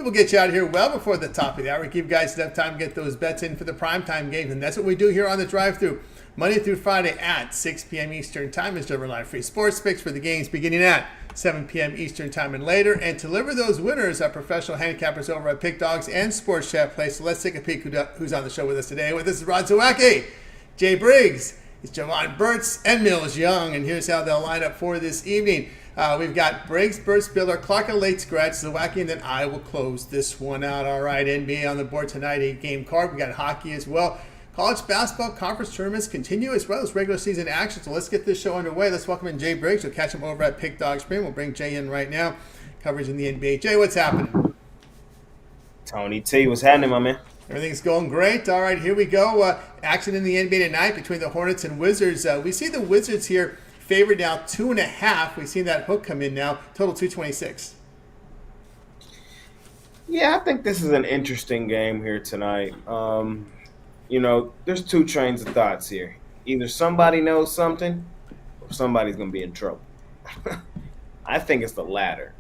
We'll get you out of here well before the top of the hour. Give you guys enough time to get those bets in for the primetime games. And that's what we do here on the drive-thru. Monday through Friday at 6 p.m. Eastern Time is Jovan Live Free Sports Picks for the games beginning at 7 p.m. Eastern Time and later. And to deliver those winners are professional handicappers over at Pick Dogs and Sports Chat Play. So let's take a peek who's on the show with us today. With us is Zawacky, Jay Briggs, it's Jovan Burts, and Millz Young. And here's how they'll line up for this evening. We've got Briggs, Burts, Biller, Clark, a late scratch, Zawacky, and then I will close this one out. All right, NBA on the board tonight, 8-game card. We got hockey as well. College basketball conference tournaments continue as well as regular season action. So let's get this show underway. Let's welcome in Jay Briggs. We'll catch him over at Pick Dog Spring. We'll bring Jay in right now. Coverage in the NBA. Jay, what's happening? Tony T, what's happening, my man? Everything's going great. All right, here we go. Action in the NBA tonight between the Hornets and Wizards. We see the Wizards here favored now 2.5. We've seen that hook come in now. Total 226. Yeah, I think this is an interesting game here tonight. There's two trains of thoughts here. Either somebody knows something or somebody's going to be in trouble. I think it's the latter.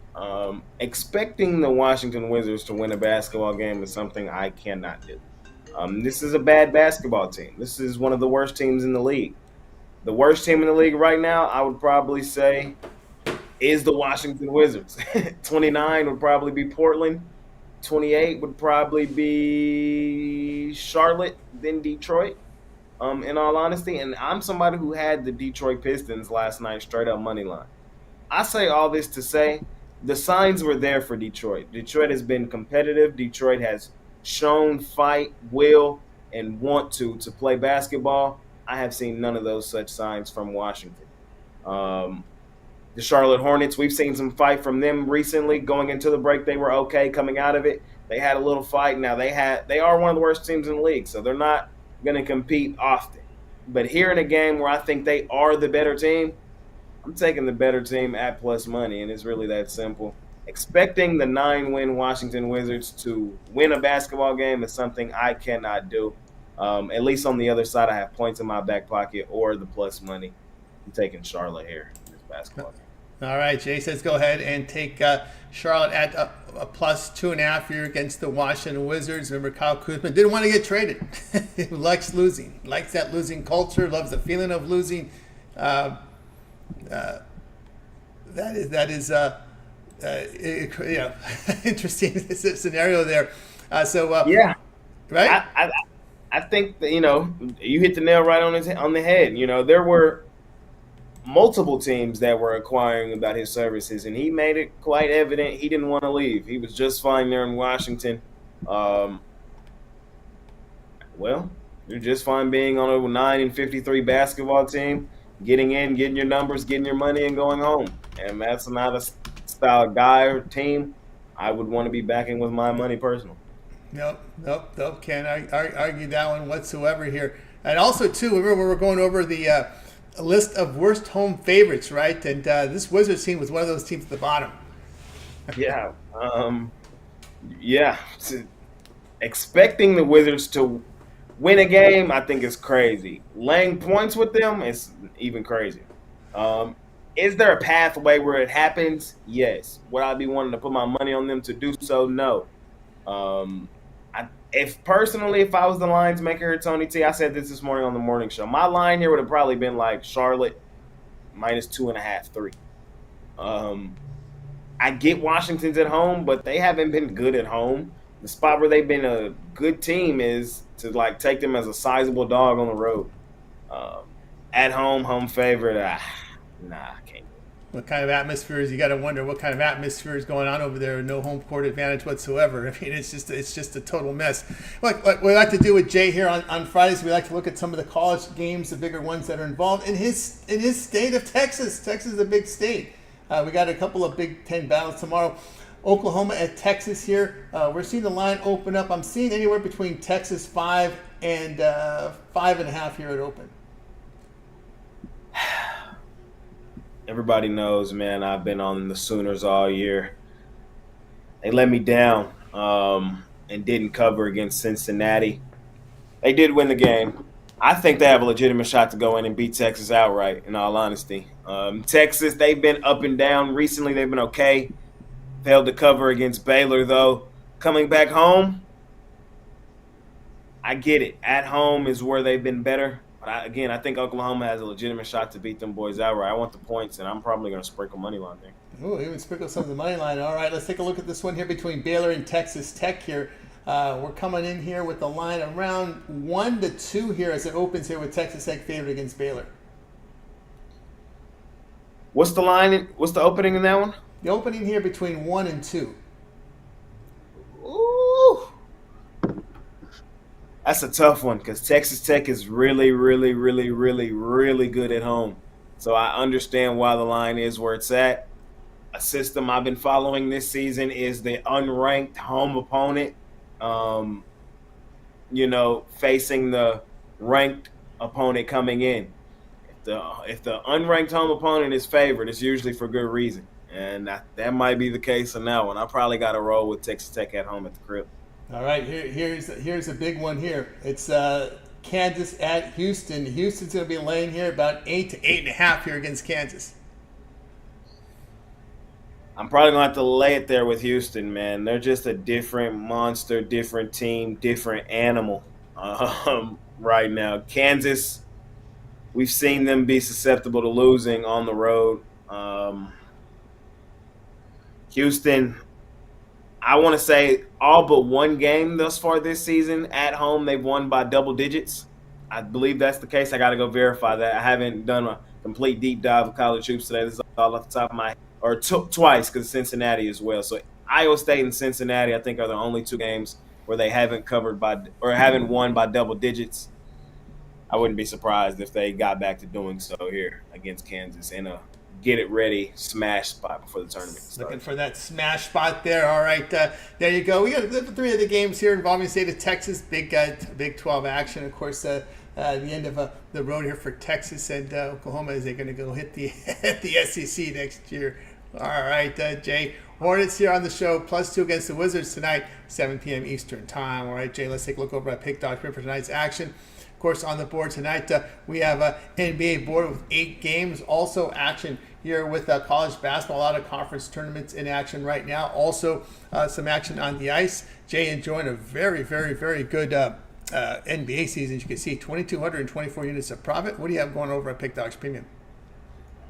Expecting the Washington Wizards to win a basketball game is something I cannot do. This is a bad basketball team. This is one of the worst teams in the league. The worst team in the league right now, I would probably say, is the Washington Wizards. 29 would probably be Portland. 28 would probably be Charlotte, then Detroit, in all honesty. And I'm somebody who had the Detroit Pistons last night straight up money line. I say all this to say the signs were there for Detroit. Detroit has been competitive. Detroit has shown fight, will, and want to play basketball. I have seen none of those such signs from Washington. The Charlotte Hornets, we've seen some fight from them recently. Going into the break, they were okay. Coming out of it, they had a little fight. Now they are one of the worst teams in the league, so they're not going to compete often. But here in a game where I think they are the better team, I'm taking the better team at plus money, and it's really that simple. Expecting the 9-win Washington Wizards to win a basketball game is something I cannot do. At least on the other side, I have points in my back pocket or the plus money. I'm taking Charlotte here in this basketball game. All right, Jay says go ahead and take Charlotte at a plus 2.5 here against the Washington Wizards. Remember, Kyle Kuzma didn't want to get traded. He likes losing, likes that losing culture, loves the feeling of losing. That is interesting scenario there. Yeah, right. I think that, you hit the nail right on the head. There were multiple teams that were inquiring about his services, and he made it quite evident he didn't want to leave. He was just fine there in Washington. You're just fine being on a 9-53 basketball team, getting in, getting your numbers, getting your money, and going home. And that's not a style of guy or team I would want to be backing with my money personally. Nope. Can't argue that one whatsoever here. And also, too, remember we're going over the list of worst home favorites, right? And this Wizards team was one of those teams at the bottom. Yeah. Expecting the Wizards to win a game, I think is crazy. Laying points with them is even crazier. Is there a pathway where it happens? Yes. Would I be wanting to put my money on them to do so? No. If I was the lines maker here, Tony T, I said this morning on the morning show. My line here would have probably been like Charlotte minus 2.5, 3. I get Washington's at home, but they haven't been good at home. The spot where they've been a good team is to take them as a sizable dog on the road. At home favorite. I can't. What kind of atmosphere is, you got to wonder what kind of atmosphere is going on over there. No home court advantage whatsoever. I mean, it's just a total mess. Like we like to do with Jay here on Fridays, we like to look at some of the college games, the bigger ones that are involved in his state of Texas. Texas is a big state. We got a couple of Big Ten battles tomorrow. Oklahoma at Texas here. We're seeing the line open up. I'm seeing anywhere between Texas 5 and 5.5 here at open. Everybody knows, man, I've been on the Sooners all year. They let me down and didn't cover against Cincinnati. They did win the game. I think they have a legitimate shot to go in and beat Texas outright, in all honesty. Texas, they've been up and down. Recently, they've been okay. Failed to cover against Baylor, though. Coming back home, I get it. At home is where they've been better. But I think Oklahoma has a legitimate shot to beat them boys outright. I want the points, and I'm probably going to sprinkle money line there. Oh, even sprinkle some of the money line. All right, let's take a look at this one here between Baylor and Texas Tech here. We're coming in here with the line around 1-2 here as it opens here with Texas Tech favored against Baylor. What's the line? What's the opening in that one? The opening here between 1 and 2. Ooh. That's a tough one because Texas Tech is really, really, really, really, really good at home. So I understand why the line is where it's at. A system I've been following this season is the unranked home opponent, facing the ranked opponent coming in. If the unranked home opponent is favored, it's usually for good reason. And that might be the case on that one. I probably got to roll with Texas Tech at home at the crib. All right, here's a big one here. It's Kansas at Houston. Houston's going to be laying here about 8 to 8.5 here against Kansas. I'm probably going to have to lay it there with Houston, man. They're just a different monster, different team, different animal right now. Kansas, we've seen them be susceptible to losing on the road. Houston, I want to say all but one game thus far this season at home, they've won by double digits. I believe that's the case. I got to go verify that. I haven't done a complete deep dive of college hoops today. This is all off the top of my head. Or twice because Cincinnati as well. So Iowa State and Cincinnati, I think, are the only two games where they haven't haven't won by double digits. I wouldn't be surprised if they got back to doing so here against Kansas in a get-it-ready smash spot before the tournament starts. Looking for that smash spot there. All right, there you go. We got three of the games here involving the state of Texas. Big 12 action, of course. The end of the road here for Texas and Oklahoma as they're going to go hit the SEC next year. All right, Jay. Hornets here on the show, +2 against the Wizards tonight, 7 p.m. Eastern time. All right, Jay, let's take a look over at Pick.com for tonight's action. Of course, on the board tonight, we have an NBA board with 8 games. Also action here with college basketball. A lot of conference tournaments in action right now. Also, some action on the ice. Jay enjoying a very, very, very good NBA season. As you can see, 2,224 units of profit. What do you have going over at Pick Dogs Premium?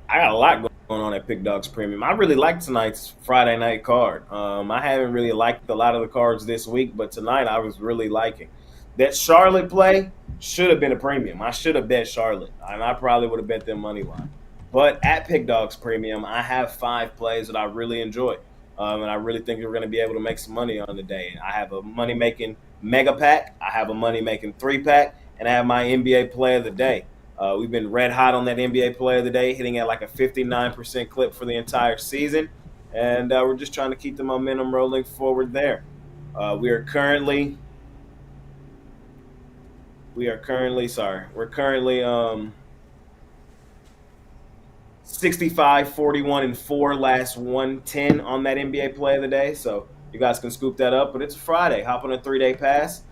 I got a lot going on at Pick Dogs Premium. I really like tonight's Friday night card. I haven't really liked a lot of the cards this week, but tonight I was really liking. That Charlotte play should have been a premium. I should have bet Charlotte, and I probably would have bet them money line. But at Pick Dogs Premium, I have 5 plays that I really enjoy, and I really think we're going to be able to make some money on the day. I have a money-making mega pack, I have a money-making 3-pack, and I have my NBA play of the day. We've been red hot on that NBA play of the day, hitting at like a 59% clip for the entire season, and we're just trying to keep the momentum rolling forward there. We're currently 65, 41, and 4 last 110 on that NBA play of the day. So you guys can scoop that up. But it's Friday. Hop on a 3-day pass.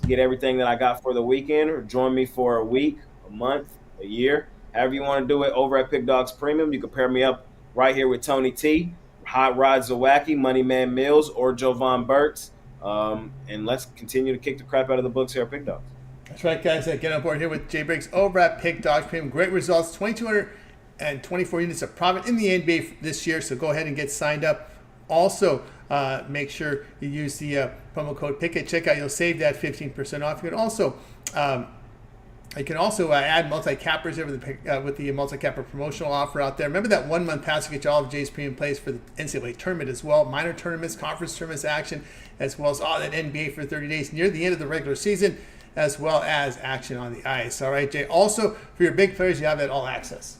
Get everything that I got for the weekend, or join me for a week, a month, a year, however you want to do it over at Pick Dogs Premium. You can pair me up right here with Tony T, Hot Rod Zawacky, Money Man Millz, or Jovan Burts. And let's continue to kick the crap out of the books here at Pick Dogs. That's right, guys. Get on board here with Jay Briggs over at Pick Dogs Premium. Great results, 2,224 units of profit in the NBA this year, so go ahead and get signed up. Also, make sure you use the promo code PICK at checkout. You'll save that 15% off. You can also add multi-cappers with the multi-capper promotional offer out there. Remember that 1-month pass to get you all of Jay's premium plays for the NCAA tournament as well, minor tournaments, conference tournaments action, as well as all that NBA for 30 days near the end of the regular season, as well as action on the ice. All right, Jay. Also, for your big players, you have that all access.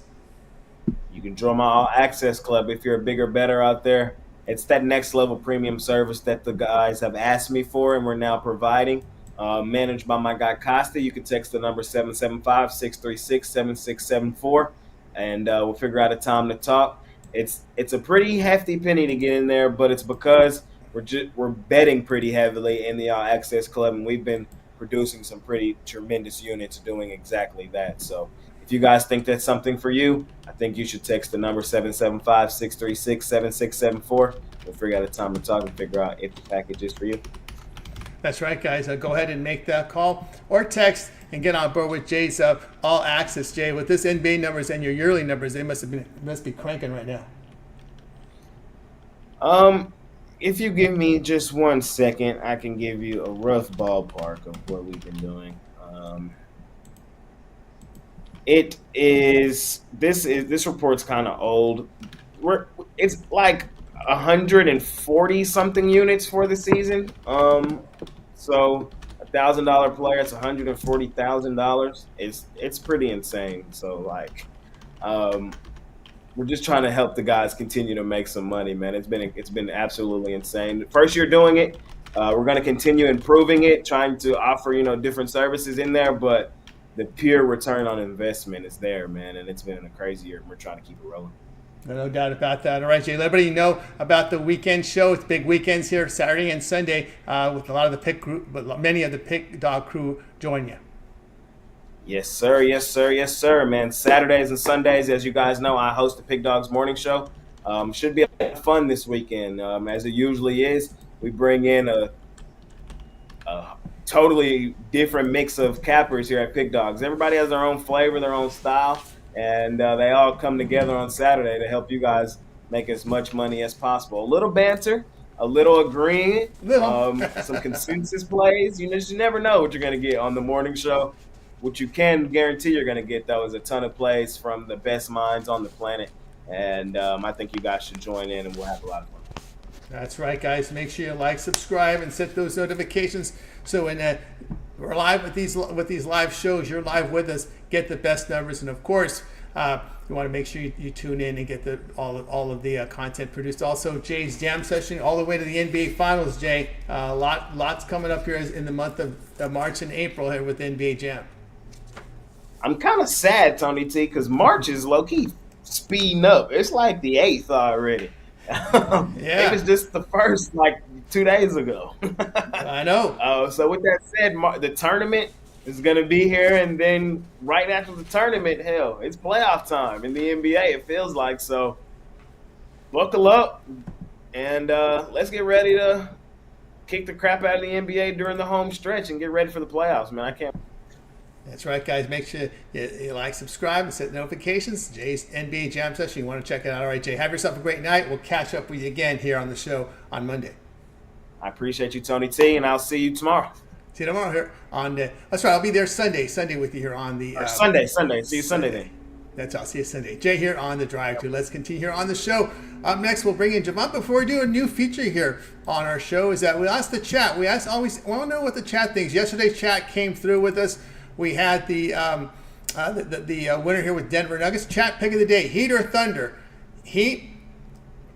You can join my all access club if you're a bigger better out there. It's that next level premium service that the guys have asked me for, and we're now providing. Managed by my guy Costa. You can text the number 775-636-7674, and we'll figure out a time to talk. It's a pretty hefty penny to get in there, but it's because we're betting pretty heavily in the All Access Club, and we've been producing some pretty tremendous units doing exactly that. So if you guys think that's something for you, I think you should text the number 775-636-7674. we'll figure out a time to talk and figure out if the package is for you. That's right, guys. Go ahead and make that call or text and get on board with Jay's All Access. Jay, with this NBA numbers and your yearly numbers, they must be cranking right now. If you give me just 1 second, I can give you a rough ballpark of what we've been doing. This report's kind of old. It's like 140 something units for the season. So $1,000 player, it's $140,000. It's pretty insane. So like, we're just trying to help the guys continue to make some money, man. It's been absolutely insane. The first year doing it, we're going to continue improving it, trying to offer different services in there, but the pure return on investment is there, man, and it's been a crazy year. We're trying to keep it rolling. No doubt about that. All right, Jay, let everybody know about the weekend show. It's big weekends here, Saturday and Sunday, with a lot of the pick group, but many of the pick dog crew join you. Yes, sir. Yes, sir. Yes, sir, man. Saturdays and Sundays, as you guys know, I host the Pick Dogs Morning Show. Should be a lot of fun this weekend, as it usually is. We bring in a totally different mix of cappers here at Pick Dogs. Everybody has their own flavor, their own style, and they all come together on Saturday to help you guys make as much money as possible. A little banter, a little agreeing, some consensus plays. You never know what you're going to get on the morning show. What you can guarantee you're going to get, though, is a ton of plays from the best minds on the planet. And I think you guys should join in, and we'll have a lot of fun. That's right, guys. Make sure you like, subscribe, and set those notifications. So when we're live with these live shows, you're live with us, get the best numbers. And, of course, you want to make sure you tune in and get all of the content produced. Also, Jay's Jam Session all the way to the NBA Finals, Jay. Lots coming up here in the month of March and April here with NBA Jam. I'm kind of sad, Tony T, because March is low-key speeding up. It's like the 8th already. Yeah. It was just the first, 2 days ago. I know. So with that said, the tournament is going to be here, and then right after the tournament, hell, it's playoff time in the NBA, it feels like. So buckle up, and let's get ready to kick the crap out of the NBA during the home stretch and get ready for the playoffs, man. I can't. That's right, guys. Make sure you like, subscribe, and set notifications. Jay's NBA Jam Session. You want to check it out. All right, Jay. Have yourself a great night. We'll catch up with you again here on the show on Monday. I appreciate you, Tony T, and I'll see you tomorrow. See you tomorrow here on the. That's right. I'll be there Sunday with you here on the. Sunday. See you Sunday then. That's all. See you Sunday. Jay here on the drive-thru. Let's continue here on the show. Up next, we'll bring in Jovan. Before we do a new feature here on our show, is that we asked the chat. We always want to know what the chat thinks. Yesterday's chat came through with us. We had the winner here with Denver Nuggets. Chat pick of the day: Heat or Thunder? Heat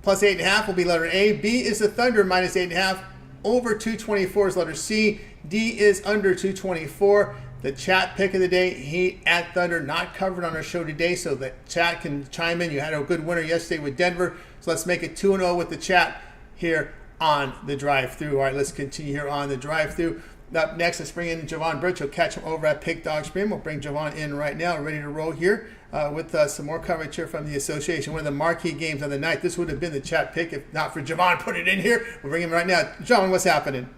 plus 8.5 will be letter A. B is the Thunder minus 8.5. Over 224 is letter C. D is under 224. The chat pick of the day: Heat at Thunder. Not covered on our show today, so the chat can chime in. You had a good winner yesterday with Denver, so let's make it 2-0 with the chat here on the drive-thru. All right, let's continue here on the drive-thru. Up next, let's bring in Jovan Burts. We'll catch him over at Pick Dog Stream. We'll bring Jovan in right now, ready to roll here with some more coverage here from the association. One of the marquee games of the night. This would have been the chat pick if not for Jovan put it in here. We'll bring him right now. Jovan, what's happening?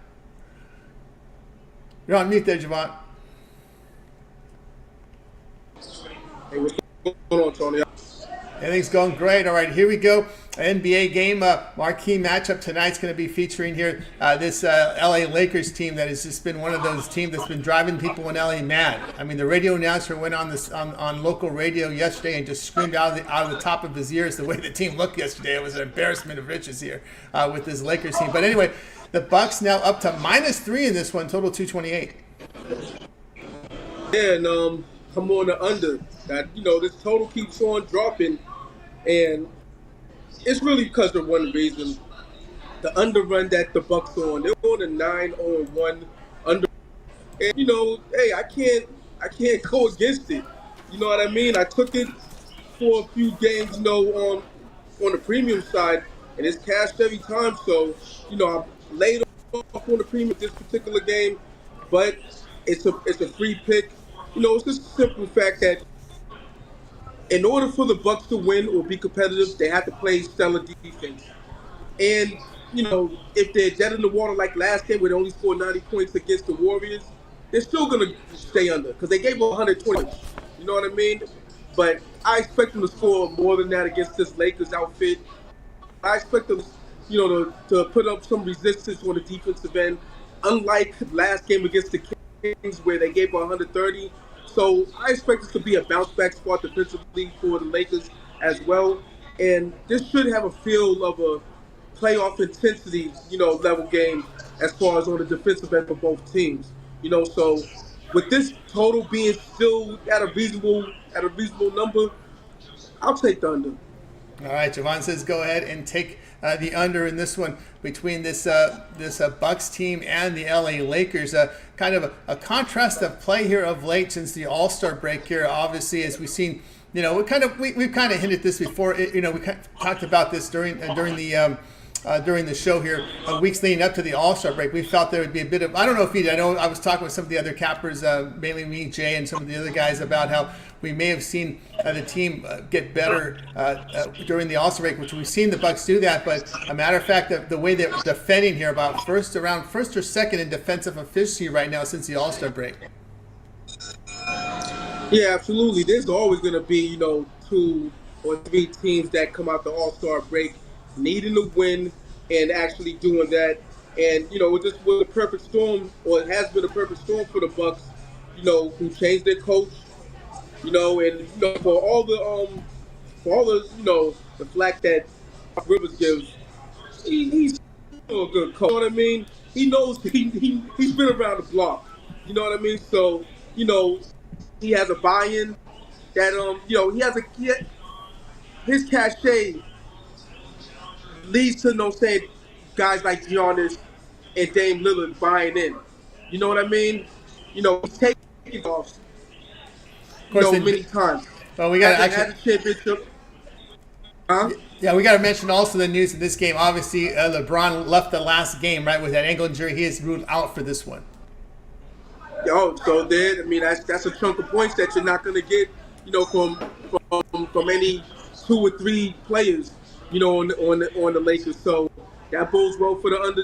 You're on mute there, Jovan. Hey, what's going on, Tony? Everything's going great. All right, here we go. NBA game, marquee matchup tonight's going to be featuring here this LA Lakers team that has just been one of those teams that's been driving people in LA mad. I mean, the radio announcer went on local radio yesterday and just screamed out of the top of his ears the way the team looked yesterday. It was an embarrassment of riches here with this Lakers team. But anyway, the Bucks now up to -3 in this one, total 228. Yeah, and I'm on the under. That this total keeps on dropping, and it's really because of one reason: the underrun that the Bucks on. They're on a 9-1 under, and hey, I can't go against it. You know what I mean? I took it for a few games, on the premium side, and it's cashed every time. So I'm laid off on the premium this particular game, but it's a free pick. It's just a simple fact that in order for the Bucks to win or be competitive, they have to play stellar defense. And, if they're dead in the water like last game where they only scored 90 points against the Warriors, they're still going to stay under because they gave up 120 points. You know what I mean? But I expect them to score more than that against this Lakers outfit. I expect them, to put up some resistance on the defensive end, unlike last game against the Kings where they gave up 130. So I expect this to be a bounce back spot defensively for the Lakers as well. And this should have a feel of a playoff intensity, level game as far as on the defensive end for both teams. So with this total being still at a reasonable number, I'll take the under. All right, Jovan says go ahead and take the under in this one between this Bucks team and the LA Lakers. Kind of a contrast of play here of late since the All-Star break here. Obviously, as we've seen, we've kind of hinted this before. We talked about this during the show here, weeks leading up to the All-Star break. We felt there would be a bit of, I don't know if I know I was talking with some of the other cappers, mainly me, Jay, and some of the other guys about how we may have seen the team get better during the All-Star break, which we've seen the Bucks do that. But a matter of fact, the way they're defending here, about first or second in defensive efficiency right now since the All-Star break. Yeah, absolutely. There's always going to be, 2 or 3 teams that come out the All-Star break needing to win and actually doing that. And, it just was a perfect storm, or it has been a perfect storm for the Bucks, who changed their coach, and, for all the, the flack that Rivers gives, he's still a good coach. You know what I mean? He knows he's been around the block. You know what I mean? So, he has a buy-in that, his cachet leads to saying guys like Giannis and Dame Lillard buying in. You know what I mean? He's taking off. Many times. Well, we got a championship. Huh? Yeah, we got to mention also the news in this game. Obviously, LeBron left the last game right with that ankle injury. He is ruled out for this one. So that's a chunk of points that you're not going to get, from any 2 or 3 players, on the Lakers. So that bodes well for the under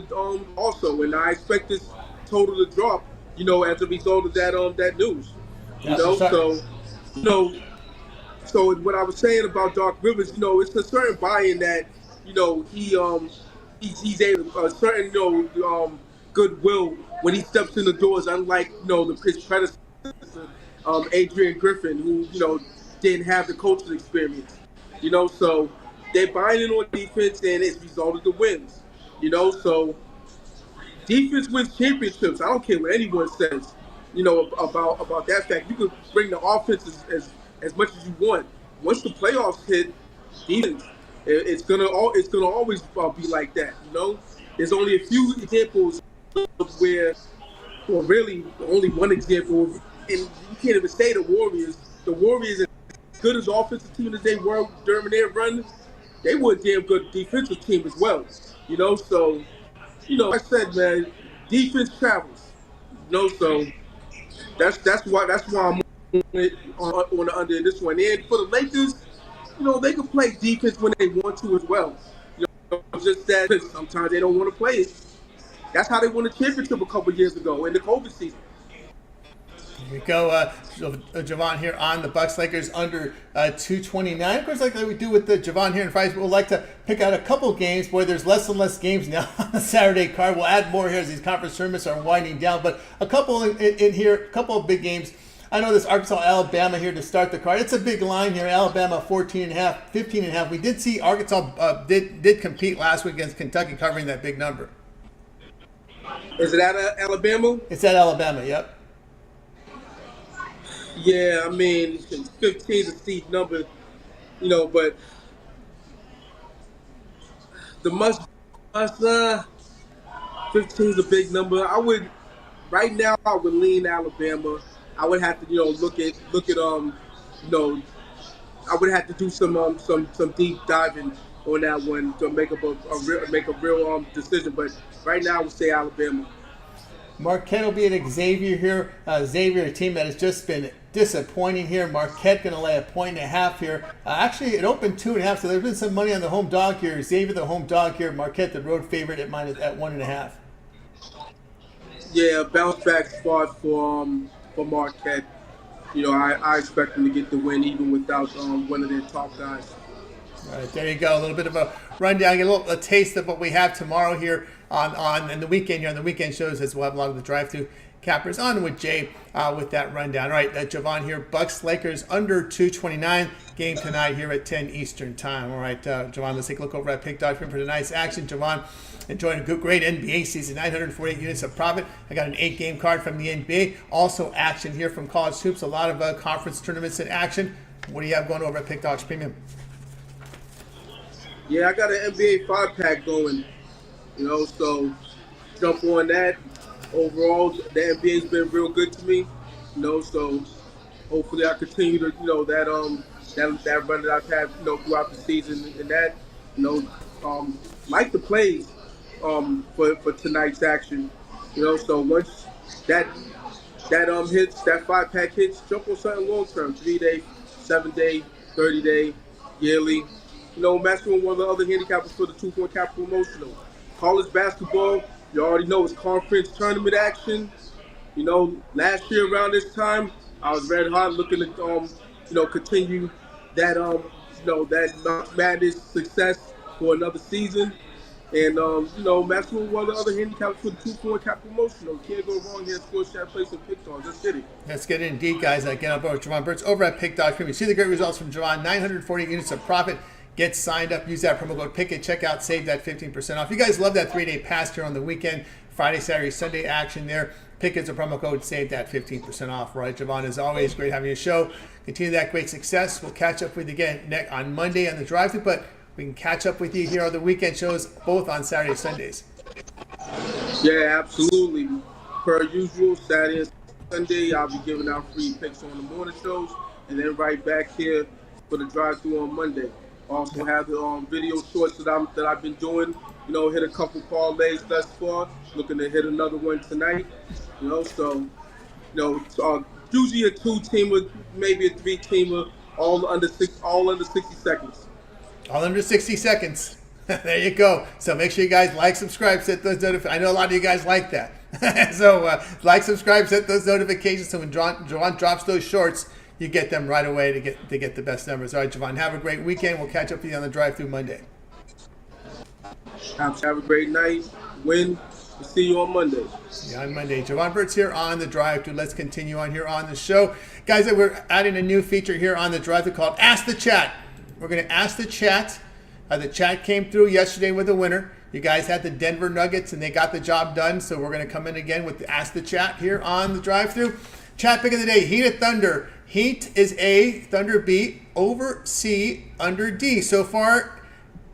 also, and I expect this total to drop, as a result of that news. So what I was saying about Doc Rivers, it's a certain buy-in that, he's able, a certain goodwill when he steps in the doors, unlike his predecessor, Adrian Griffin, who didn't have the coaching experience. So they're buying in on defense, and it's resulted to wins. So defense wins championships. I don't care what anyone says, about that fact. You can bring the offense as much as you want. Once the playoffs hit, defense, it's gonna always be like that. There's only a few examples where, or really only one example, and you can't even say the Warriors. The Warriors, as good as offensive team as they were during their run, they were a damn good defensive team as well. So, like I said, man, defense travels. So that's why I'm on the under this one. And for the Lakers, they can play defense when they want to as well. Just that sometimes they don't want to play it. That's how they won the championship a couple years ago in the COVID season. Here we go, Jovan here on the Bucks Lakers under 229. Of course, like we do with the Jovan here in Fridays, we'll like to pick out a couple games. Boy, there's less and less games now on the Saturday card. We'll add more here as these conference tournaments are winding down. But a couple in here, a couple of big games. I know this Arkansas-Alabama here to start the card. It's a big line here. Alabama 14.5, 15.5. We did see Arkansas did compete last week against Kentucky, covering that big number. Is it at Alabama? It's at Alabama, yep. Yeah, 15 is a steep number, but the must 15 is a big number. Right now I would lean Alabama. I would have to, look at I would have to do some deep diving on that one to make a real decision. But right now I would say Alabama. Marquette will be at Xavier here. Xavier, a team that has just been disappointing here. Marquette going to lay 1.5 here. Actually, it opened 2.5, so there's been some money on the home dog here. Xavier, the home dog here. Marquette, the road favorite at 1.5. Yeah, bounce back spot for Marquette. You know, I expect them to get the win even without one of their top guys. All right, there you go. A little bit of a rundown, get a taste of what we have tomorrow here on the weekend here on the weekend shows, as we'll have a lot of the drive-through cappers on with Jay with that rundown. All right, Jovan here. Bucks Lakers under 229 game tonight here at 10 Eastern time. All right, Jovan, let's take a look over at Pick.com for tonight's action. Jovan enjoying a great NBA season, 948 units of profit. I got an 8-game card from the NBA. Also action here from college hoops. A lot of conference tournaments in action. What do you have going over at Pick.com Premium? Yeah, I got an NBA 5-pack going. You know, so jump on that. Overall, the NBA's been real good to me. You know, so hopefully I continue to, you know, that run that I've had, you know, throughout the season, and that, you know, like the plays for tonight's action. You know, so once that hits, that 5-pack hits, jump on something long term, 3-day, 7-day, 30-day, yearly. You know, matching with one of the other handicappers for the 2-point cap promotional. College basketball, you already know it's conference tournament action. You know, last year around this time, I was red hot looking to, you know, continue that, you know, that Madness success for another season. And, you know, matching with one of the other handicappers for the 2-point cap promotional. Can't go wrong here. Score shot place and picked on. Just hit it. Let's get it indeed, guys. Again, I'm Jovan Burts over at Pick.com. You see the great results from Jovan, 940 units of profit. Get signed up. Use that promo code PICKIT. Check out. Save that 15% off. You guys love that 3-day pass here on the weekend. Friday, Saturday, Sunday action there. PICKIT's a promo code. Save that 15% off. Right, Jovan, as always, great having you show. Continue that great success. We'll catch up with you again on Monday on the drive-thru, but we can catch up with you here on the weekend shows, both on Saturday, Sundays. Yeah, absolutely. Per usual, Saturday and Sunday, I'll be giving out free picks on the morning shows, and then right back here for the drive-thru on Monday. Also have the video shorts that I've been doing. You know, hit a couple parlays thus far. Looking to hit another one tonight. You know, so you know, it's usually a 2-teamer, maybe a 3-teamer, all under 60 seconds. All under 60 seconds. There you go. So make sure you guys like, subscribe, set those notifications. I know a lot of you guys like that. So like, subscribe, set those notifications. So when Jovan drops those shorts, you get them right away to get the best numbers. All right, Jovan, have a great weekend. We'll catch up with you on the drive-thru Monday. Have a great night. Win. We'll see you on Monday. See you on Monday. Jovan Burts here on the drive-thru. Let's continue on here on the show. Guys, we're adding a new feature here on the drive-thru called Ask the Chat. We're going to ask the chat. The chat came through yesterday with a winner. You guys had the Denver Nuggets, and they got the job done. So we're going to come in again with the Ask the Chat here on the drive-thru. Chat pick of the day, Heat at Thunder. Heat is A, Thunder B, over C, under D. So far,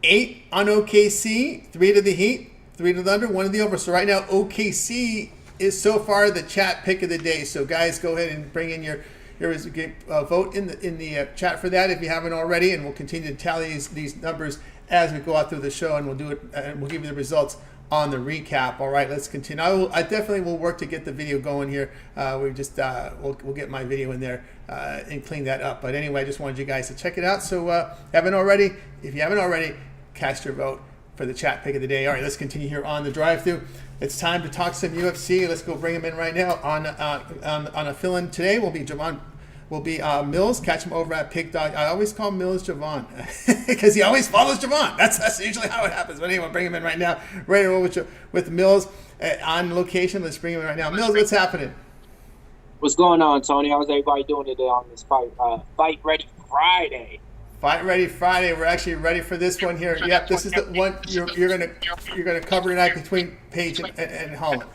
8 on OKC, 3 to the Heat, 3 to Thunder, 1 to the over. So right now, OKC is so far the chat pick of the day. So guys, go ahead and bring in your vote in the chat for that if you haven't already, and we'll continue to tally these numbers as we go out through the show, and we'll do it, and we'll give you the results on the recap. All right, let's continue. I definitely will work to get the video going here. We'll get my video in there and clean that up. But anyway, I just wanted you guys to check it out. So if you haven't already, cast your vote for the chat pick of the day. All right, let's continue here on the drive-thru. It's time to talk some UFC. Let's go bring him in right now on a fill-in today. Will be Millz. Catch him over at Pick Dog. I always call Millz Jovan because he always follows Jovan. That's usually how it happens. But anyway, bring him in right now. Ready to roll with Millz on location. Let's bring him in right now. Millz, what's happening? What's going on, Tony? How's everybody doing today on this Fight Ready Friday? Fight Ready Friday. We're actually ready for this one here. Yep, this is the one you're gonna cover tonight between Paige and Holland.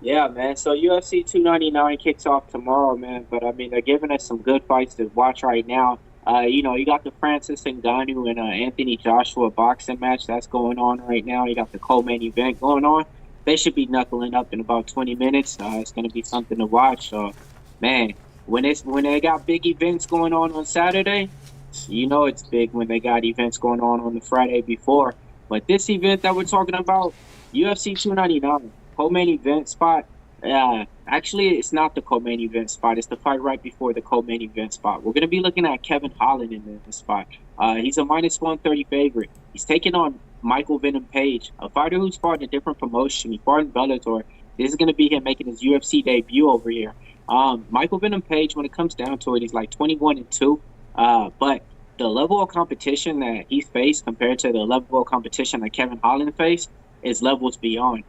Yeah, man. So UFC 299 kicks off tomorrow, man. But I mean, they're giving us some good fights to watch right now. You know, you got the Francis Ngannou and Anthony Joshua boxing match that's going on right now. You got the co-main event going on. They should be knuckling up in about 20 minutes. It's going to be something to watch. So, man, when they got big events going on Saturday, you know it's big when they got events going on the Friday before. But this event that we're talking about, UFC 299, co-main event spot, Actually, it's not the co-main event spot. It's the fight right before the co-main event spot. We're going to be looking at Kevin Holland in the spot. He's a minus 130 favorite. He's taking on Michael Venom Page, a fighter who's fought in a different promotion. He fought in Bellator. This is going to be him making his UFC debut over here. Michael Venom Page, when it comes down to it, he's like 21-2. But the level of competition that he's faced compared to the level of competition that Kevin Holland faced is levels beyond.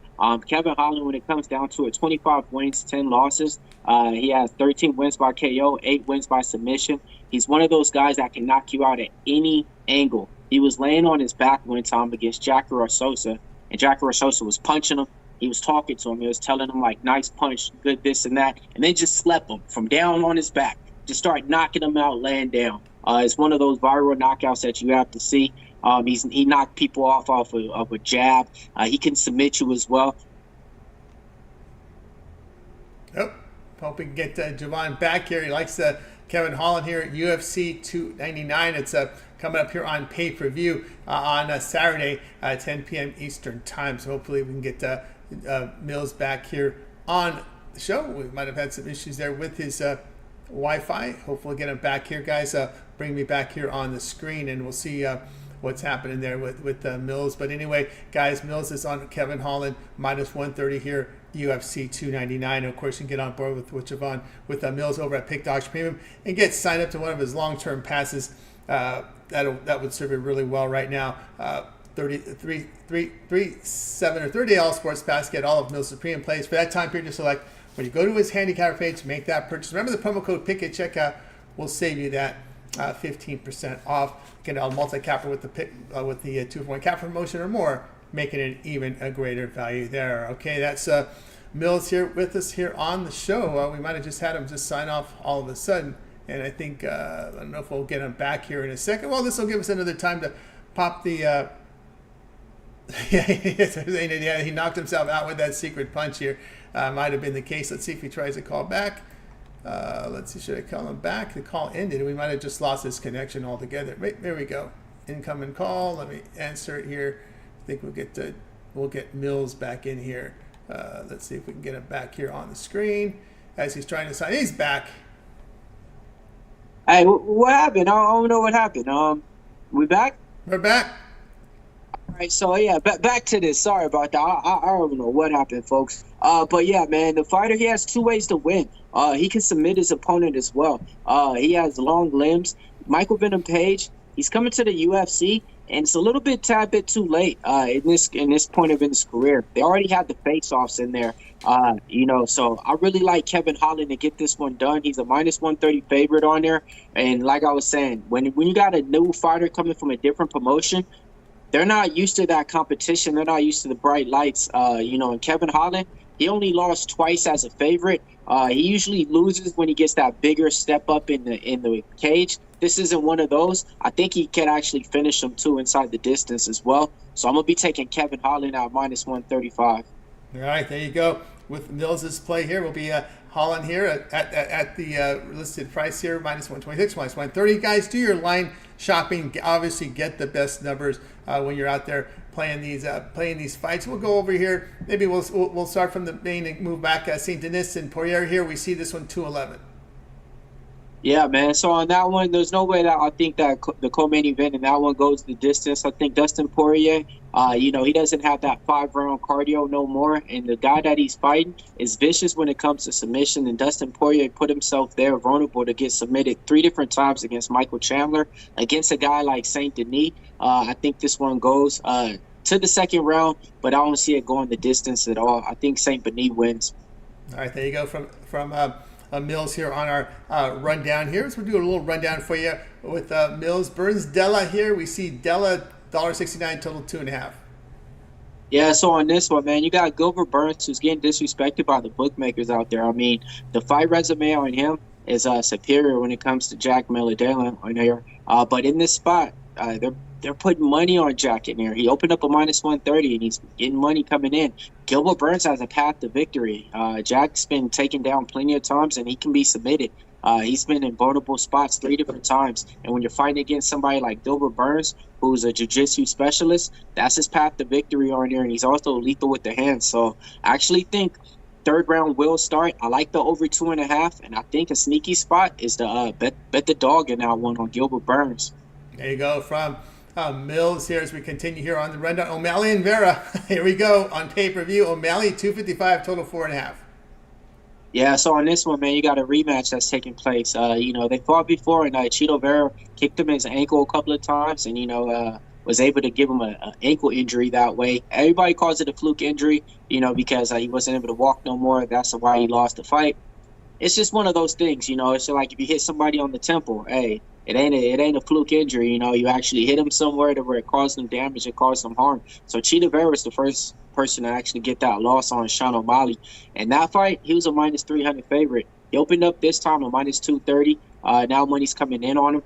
Kevin Holland, when it comes down to it, 25 wins, 10 losses. He has 13 wins by KO, 8 wins by submission. He's one of those guys that can knock you out at any angle. He was laying on his back one time against Jacare Sosa, and Jacare Sosa was punching him. He was talking to him. He was telling him, like, nice punch, good this and that, and then just slept him from down on his back. Just start knocking him out, laying down. It's one of those viral knockouts that you have to see. He knocked people off of a jab. He can submit you as well. Yep. Hope we can get Jovan back here. He likes Kevin Holland here at UFC 299. It's coming up here on pay-per-view on Saturday at 10 p.m. Eastern time. So hopefully we can get Millz back here on the show. We might have had some issues there with his Wi-Fi. Hopefully get him back here, guys. Bring me back here on the screen, and we'll see what's happening there with Millz. But anyway, guys, Millz is on Kevin Holland, minus 130 here, UFC 299. And of course, you can get on board with Jovan with Millz over at Pick Dogs Premium and get signed up to one of his long-term passes. That would serve you really well right now. 30-day all sports pass. Get all of Millz Supreme plays for that time period. Just select when you go to his handicapper page, make that purchase. Remember the promo code PICK at checkout will save you that 15% off. Get a multi-capper with the 2-for-1 capper promotion or more, making it even a greater value there. Okay, that's Millz here with us here on the show. We might have just had him just sign off all of a sudden, and I think I don't know if we'll get him back here in a second. Well, this will give us another time to pop the. He knocked himself out with that secret punch here. Might have been the case. Let's see if he tries to call back. Let's see, should I call him back? The call ended. We might have just lost his connection altogether. Right, there we go. Incoming call. Let me answer it here. I think we'll get Millz back in here. Let's see if we can get him back here on the screen as he's trying to sign. He's back. Hey, what happened? I don't know what happened. We back? We're back. All right, so yeah, back to this. Sorry about that. I don't know what happened, folks. But yeah, man, the fighter, he has two ways to win. He can submit his opponent as well. He has long limbs. Michael Venom Page, he's coming to the UFC, and it's a tad bit too late in this point of his career. They already had the face-offs in there, So I really like Kevin Holland to get this one done. He's a minus 130 favorite on there, and like I was saying, when you got a new fighter coming from a different promotion, they're not used to that competition. They're not used to the bright lights. And Kevin Holland, he only lost twice as a favorite. He usually loses when he gets that bigger step up in the cage. This isn't one of those. I think he can actually finish him too inside the distance as well. So I'm gonna be taking Kevin Holland out minus 135. All right, there you go. With Millz' play here, will be Holland here at the listed price here, minus 126, minus 130. Guys, do your line shopping. Obviously, get the best numbers when you're out there playing these fights. We'll go over here. Maybe we'll start from the main and move back. St. Denis and Poirier here. We see this one 211. Yeah, man. So on that one, there's no way that I think that the co-main event and that one goes the distance. I think Dustin Poirier, he doesn't have that 5-round cardio no more. And the guy that he's fighting is vicious when it comes to submission. And Dustin Poirier put himself there vulnerable to get submitted 3 different times against Michael Chandler. Against a guy like St. Denis, I think this one goes to the second round, but I don't see it going the distance at all. I think St. Denis wins. All right, there you go from Millz here on our rundown here. So we'll do a little rundown for you with Millz. Burns Della here. We see Della $1.69, total 2.5. Yeah, so on this one, man, you got Gilbert Burns, who's getting disrespected by the bookmakers out there. I mean, the fight resume on him is superior when it comes to Jack Miller-Dalen on here. But in this spot, they're putting money on Jack in there. He opened up a minus 130, and he's getting money coming in. Gilbert Burns has a path to victory. Jack's been taken down plenty of times, and he can be submitted. He's been in vulnerable spots 3 different times. And when you're fighting against somebody like Gilbert Burns, who's a jiu-jitsu specialist, that's his path to victory on there, and he's also lethal with the hands. So I actually think third round will start. I like the over 2.5, and I think a sneaky spot is the bet the dog in that one on Gilbert Burns. There you go from Millz here as we continue here on the rundown. O'Malley and Vera. Here we go on pay-per-view. O'Malley 255, total 4.5. Yeah, so on this one, man, you got a rematch that's taking place. They fought before, and Chito Vera kicked him in his ankle a couple of times, and was able to give him an ankle injury that way. Everybody calls it a fluke injury, because he wasn't able to walk no more. That's why he lost the fight. It's just one of those things, It's like if you hit somebody on the temple, hey, it ain't a fluke injury, You actually hit him somewhere to where it caused them damage, it caused them harm. So Chito Vera is the first person to actually get that loss on Sean O'Malley. And that fight, he was a minus 300 favorite. He opened up this time a minus 230. Now money's coming in on him.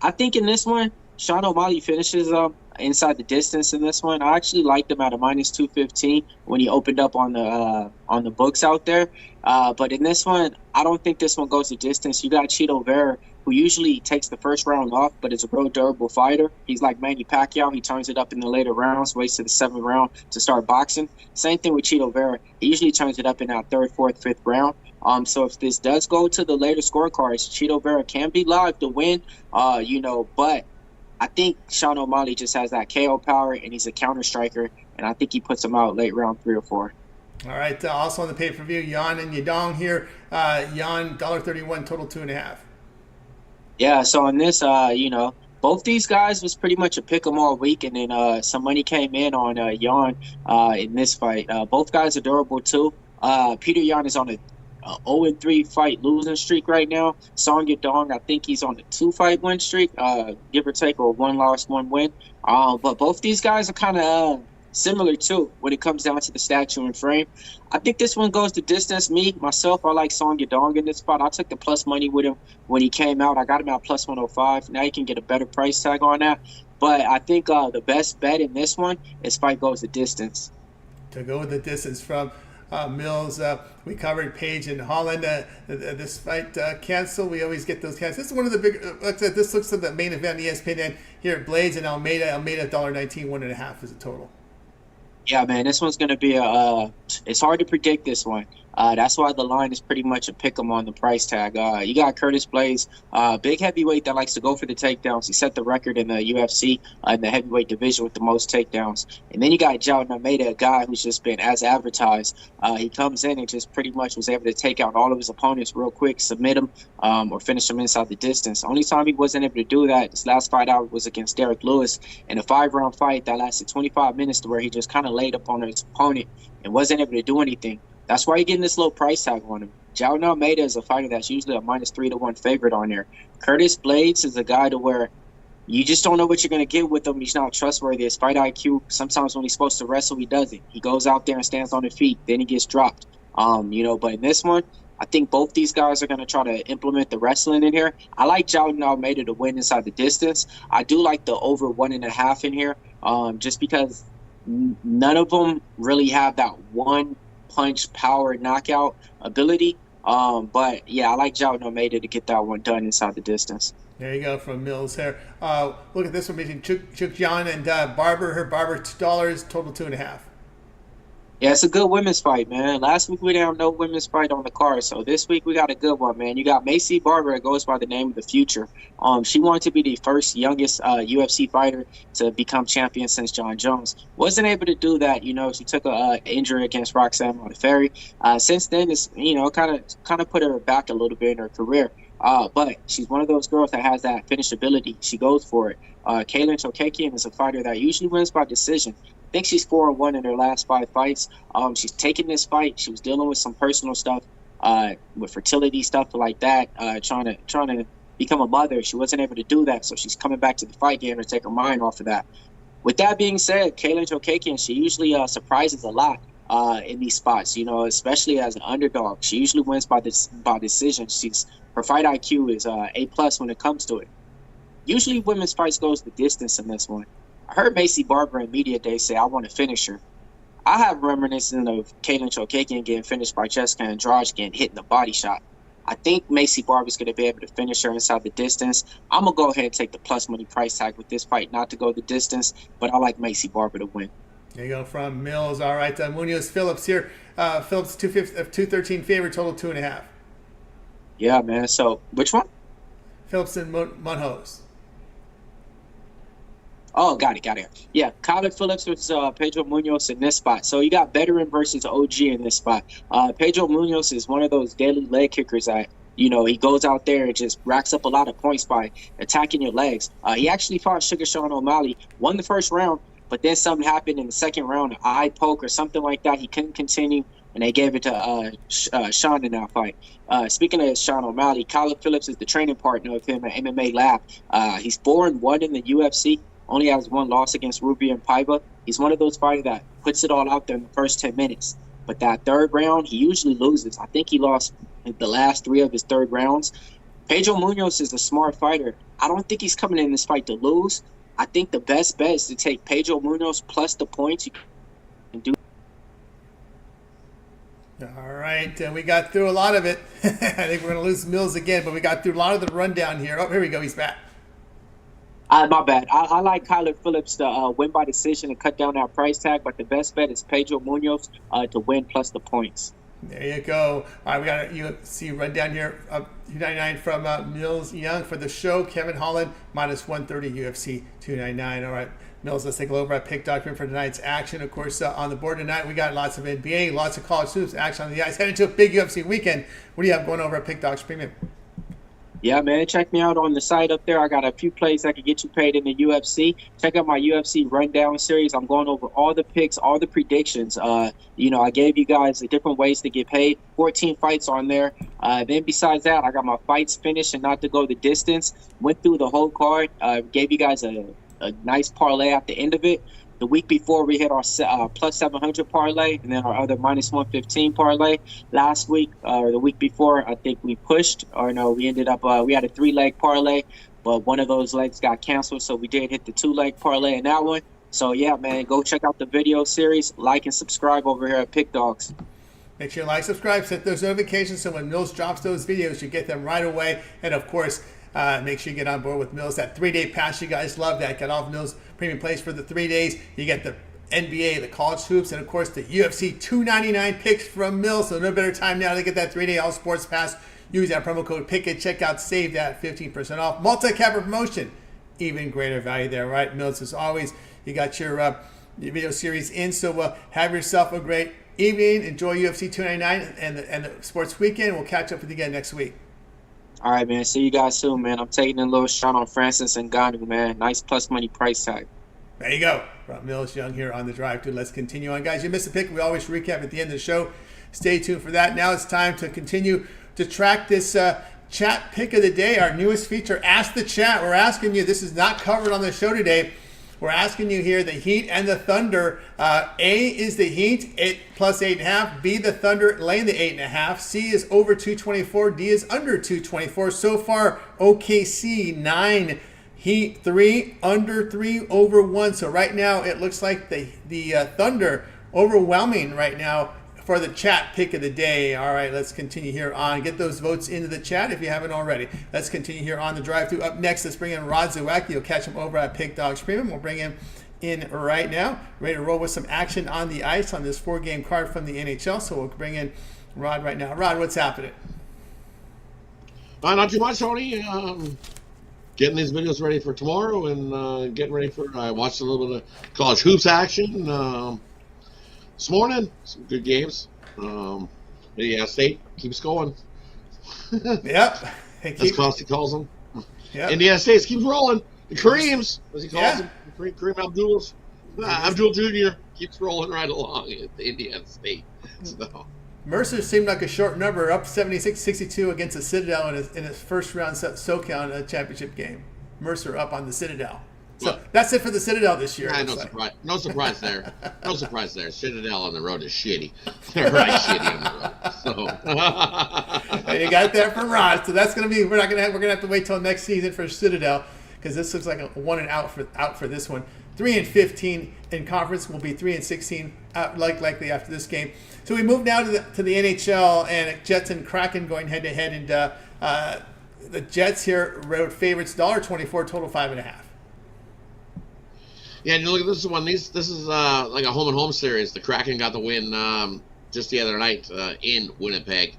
I think in this one, Sean O'Malley finishes inside the distance in this one. I actually liked him at a minus 215 when he opened up on the books out there. But in this one, I don't think this one goes the distance. You got Chito Vera, who usually takes the first round off, but is a real durable fighter. He's like Manny Pacquiao. He turns it up in the later rounds, waits to the 7th round to start boxing. Same thing with Chito Vera. He usually turns it up in that 3rd, 4th, 5th round. So if this does go to the later scorecards, Chito Vera can be live to win, but I think Sean O'Malley just has that KO power, and he's a counter striker, and I think he puts him out late round 3 or 4. All right, also on the pay-per-view, Yan and Yadong here. Yan, $1.31, total 2.5. Yeah, so on this, both these guys was pretty much a pick 'em all week, and then some money came in on Yan in this fight. Both guys are durable too. Peter Yan is on a 0-3 fight losing streak right now. Song Yadong, I think he's on a 2-fight win streak, give or take, or 1 loss, 1 win. But both these guys are kind of similar too when it comes down to the stature and frame. I think this one goes the distance. Myself, I like Song Yadong in this spot. I took the plus money with him when he came out. I got him out plus 105. Now you can get a better price tag on that. But I think the best bet in this one is fight goes the distance. To go with the distance from Millz, we covered Page and Holland. This fight canceled. We always get those cancels. This is one of the big. This looks like the main event ESPN here at Blades and Almeida. Almeida $1.19, 1.5 is a total. Yeah, man, this one's going to be it's hard to predict this one. That's why the line is pretty much a pick 'em on the price tag. You got Curtis Blades, big heavyweight that likes to go for the takedowns. He set the record in the UFC in the heavyweight division with the most takedowns. And then you got Jovan Burts, a guy who's just been as advertised. He comes in and just pretty much was able to take out all of his opponents real quick, submit them, or finish them inside the distance. Only time he wasn't able to do that, his last fight out was against Derek Lewis in a 5-round fight that lasted 25 minutes to where he just kind of laid up on his opponent and wasn't able to do anything. That's why you're getting this low price tag on him. Jovan Almeida is a fighter that's usually a minus 3-1 favorite on there. Curtis Blades is a guy to where you just don't know what you're going to get with him. He's not trustworthy. His fight IQ, sometimes when he's supposed to wrestle, he doesn't. He goes out there and stands on his feet. Then he gets dropped. But in this one, I think both these guys are going to try to implement the wrestling in here. I like Jovan Almeida to win inside the distance. I do like the over 1.5 in here, just because none of them really have that one punch power knockout ability. But yeah, I like Jovan Almeida to get that one done inside the distance. There you go from Millz here. Look at this one between Chuk John and Barber. Barber $2, total 2.5. Yeah, it's a good women's fight, man. Last week we didn't have no women's fight on the card, so this week we got a good one, man. You got Macy Barber, that goes by the name of the Future. She wanted to be the first youngest UFC fighter to become champion since John Jones. Wasn't able to do that, She took a injury against Roxanne Modafferi. Since then, it's kind of put her back a little bit in her career. But she's one of those girls that has that finishability. She goes for it. Kaylin Chokakian is a fighter that usually wins by decision. I think she's 4-1 in her last 5 fights. She's taking this fight. She was dealing with some personal stuff, with fertility stuff like that, trying to become a mother. She wasn't able to do that, so she's coming back to the fight game to take her mind off of that. With that being said, Kaylin Chokakian, she usually surprises a lot in these spots, especially as an underdog. She usually wins by decision. Her fight IQ is A+ when it comes to it. Usually women's fights goes the distance in this one. I heard Macy Barber in media day say, I want to finish her. I have reminiscent of Kaylin Chokakian getting finished by Jessica Andrade getting hit in the body shot. I think Macy Barber's going to be able to finish her inside the distance. I'm going to go ahead and take the plus money price tag with this fight, not to go the distance, but I like Macy Barber to win. There you go from Millz. All right, Munoz Phillips here. Phillips 213 favorite, total 2.5. Yeah, man. So which one? Phillips and Munoz. Oh, got it. Yeah, Kyler Phillips versus Pedro Munoz in this spot. So you got veteran versus OG in this spot. Pedro Munoz is one of those daily leg kickers that, he goes out there and just racks up a lot of points by attacking your legs. He actually fought Sugar Sean O'Malley, won the first round, but then something happened in the second round, an eye poke or something like that. He couldn't continue, and they gave it to Sean in that fight. Speaking of Sean O'Malley, Kyler Phillips is the training partner of him at MMA Lab. He's 4-1 in the UFC. Only has one loss against Rubian Paiva. He's one of those fighters that puts it all out there in the first 10 minutes. But that third round, he usually loses. I think he lost the last 3 of his third rounds. Pedro Munoz is a smart fighter. I don't think he's coming in this fight to lose. I think the best bet is to take Pedro Munoz plus the points. You can do. All right, we got through a lot of it. I think we're going to lose Millz again, but we got through a lot of the rundown here. Oh, here we go. He's back. My bad. I like Kyler Phillips to win by decision and cut down that price tag, but the best bet is Pedro Munoz to win plus the points. There you go. All right, we got a UFC rundown here. 299 from Millz Young for the show. Kevin Holland, minus 130, UFC 299. All right, Millz, let's take a look at pick document for tonight's action. Of course, on the board tonight, we got lots of NBA, lots of college hoops action on the ice. Heading to a big UFC weekend. What do you have going over at Pick Docs Premium? Yeah, man, check me out on the site up there. I got a few plays that can get you paid in the UFC. Check out my UFC Rundown series. I'm going over all the picks, all the predictions. I gave you guys the different ways to get paid. 14 fights on there. Then besides that, I got my fights finished and not to go the distance. Went through the whole card. Gave you guys a nice parlay at the end of it. The week before, we hit our plus 700 parlay, and then our other minus 115 parlay. Last week, or the week before, I think we pushed, or no, we ended up, we had a 3-leg parlay, but one of those legs got canceled, so we did hit the 2-leg parlay in that one. So, yeah, man, go check out the video series, like and subscribe over here at Pick Dogs. Make sure you like, subscribe, set those notifications so when Millz drops those videos, you get them right away. And, of course, make sure you get on board with Millz. That 3-day pass, you guys love that. Get all of Millz premium plays for the 3 days. You get the NBA, the college hoops, and of course the UFC 299 picks from Millz. So no better time now to get that 3-day all sports pass. Use that promo code PICKIT. Check out, save that 15% off. Multi-capper promotion, even greater value there, right? Millz, as always, you got your video series in. So have yourself a great evening. Enjoy UFC 299 and the sports weekend. We'll catch up with you again next week. All right, man. See you guys soon, man. I'm taking a little shot on Francis Ngannou, man. Nice plus money price tag. There you go. From Millz Young here on the drive to. Let's continue on, guys. You missed a pick. We always recap at the end of the show. Stay tuned for that. Now it's time to continue to track this chat pick of the day, our newest feature, Ask the Chat. We're asking you, this is not covered on the show today. We're asking you here, the Heat and the Thunder. A is the Heat, plus 8.5. B, the Thunder, laying the 8.5. C is over 224. D is under 224. So far, OKC 9, Heat 3, under 3, over 1. So right now, it looks like the Thunder overwhelming right now for the chat pick of the day. All right, let's continue here on. Get those votes into the chat if you haven't already. Let's continue here on the drive-thru. Up next, let's bring in Rod Zawacky. You'll catch him over at Pick Dogs Premium. We'll bring him in right now. Ready to roll with some action on the ice on this 4-game card from the NHL. So we'll bring in Rod right now. Rod, what's happening? Not too much, Tony. Getting these videos ready for tomorrow and getting ready for. I watched a little bit of college hoops action. This morning, some good games. Indiana State keeps going. Yep. As Costi calls them. Yep. Indiana State keeps rolling. The Kareems, as he calls them. Kareem Abdul Jr. keeps rolling right along at the Indiana State. So. Mercer seemed like a short number, up 76-62 against the Citadel in his first round SoCal championship game. Mercer up on the Citadel. So that's it for the Citadel this year. No surprise there. No surprise there. Citadel on the road is shitty. They're right shitty on the road. So you got that from Rod. So that's gonna be. We're gonna have to wait till next season for Citadel because this looks like a 1 and out for this one. 3-15 in conference. Will be 3-16 likely after this game. So we move now to the NHL and Jets and Kraken going head to head, and the Jets here road favorites $1.24, total 5.5. Yeah, and you look at this one. This is like a home and home series. The Kraken got the win just the other night in Winnipeg.